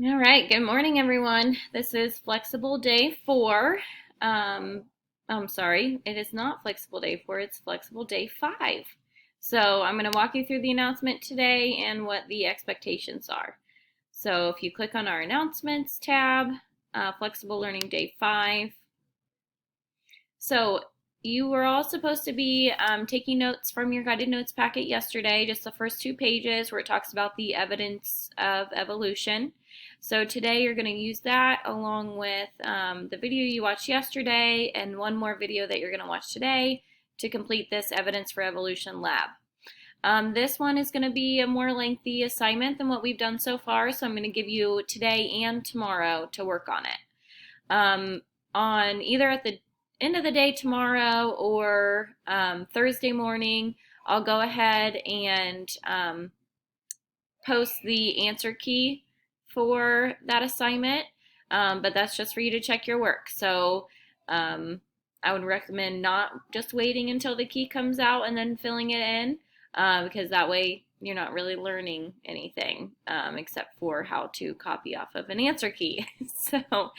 All right, good morning, everyone. This is flexible day 4. I'm sorry, it is not flexible day 4, it's flexible day 5. So I'm going to walk you through the announcement today and what the expectations are. So if you click on our announcements tab, flexible learning day 5. So you were all supposed to be taking notes from your guided notes packet yesterday, just the first 2 pages where it talks about the evidence of evolution. So today you're going to use that along with the video you watched yesterday and one more video that you're going to watch today to complete this evidence for evolution lab. This one is going to be a more lengthy assignment than what we've done so far, so I'm going to give you today and tomorrow to work on it. On either at the end of the day tomorrow or Thursday morning, I'll go ahead and post the answer key for that assignment, but that's just for you to check your work. So I would recommend not just waiting until the key comes out and then filling it in, because that way you're not really learning anything except for how to copy off of an answer key. So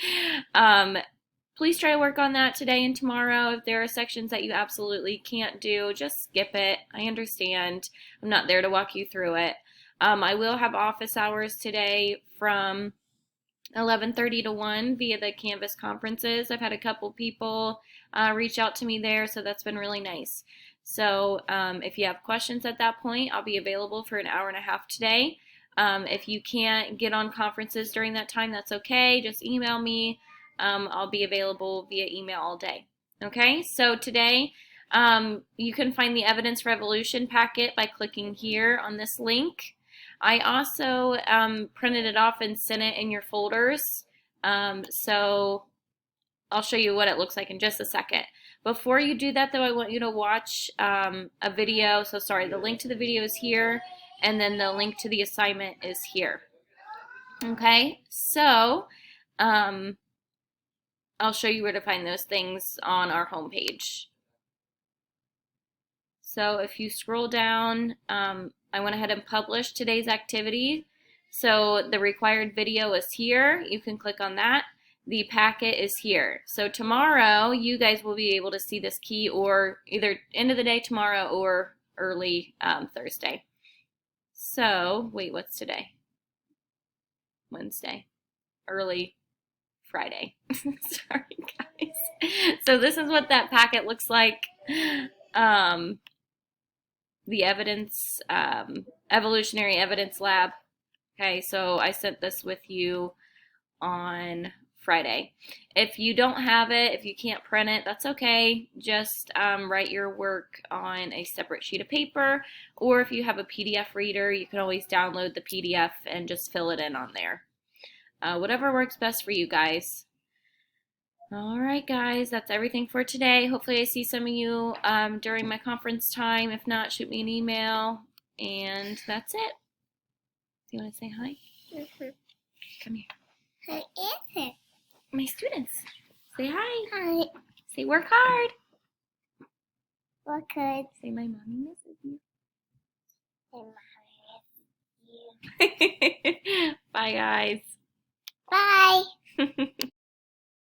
please try to work on that today and tomorrow. If there are sections that you absolutely can't do, just skip it. I understand. I'm not there to walk you through it. I will have office hours today from 11:30 to 1 via the Canvas conferences. I've had a couple people reach out to me there, so that's been really nice. So if you have questions at that point, I'll be available for an hour and a half today. If you can't get on conferences during that time, that's okay. Just email me. I'll be available via email all day. Okay, so today you can find the evidence for evolution packet by clicking here on this link. I also printed it off and sent it in your folders. So I'll show you what it looks like in just a second. Before you do that, though, I want you to watch a video. So sorry, the link to the video is here, and then the link to the assignment is here. Okay, so I'll show you where to find those things on our homepage. So if you scroll down, I went ahead and published today's activity. So the required video is here. You can click on that. The packet is here. So tomorrow, you guys will be able to see this key or either end of the day tomorrow or early Thursday. So, wait, what's today? Wednesday. Early Friday. Sorry, guys. So this is what that packet looks like. The evidence, evolutionary evidence lab. Okay, so I sent this with you on Friday. If you don't have it, if you can't print it, that's okay. Just write your work on a separate sheet of paper, or if you have a PDF reader, you can always download the PDF and just fill it in on there. Whatever works best for you guys. All right, guys, that's everything for today. Hopefully I see some of you during my conference time. If not, shoot me an email. And that's it. Do you want to say hi? Mm-hmm. Come here. Hi, Ethan. My students. Say hi. Hi. Say work hard. What could Say my mommy misses you. you? Bye, guys. Bye.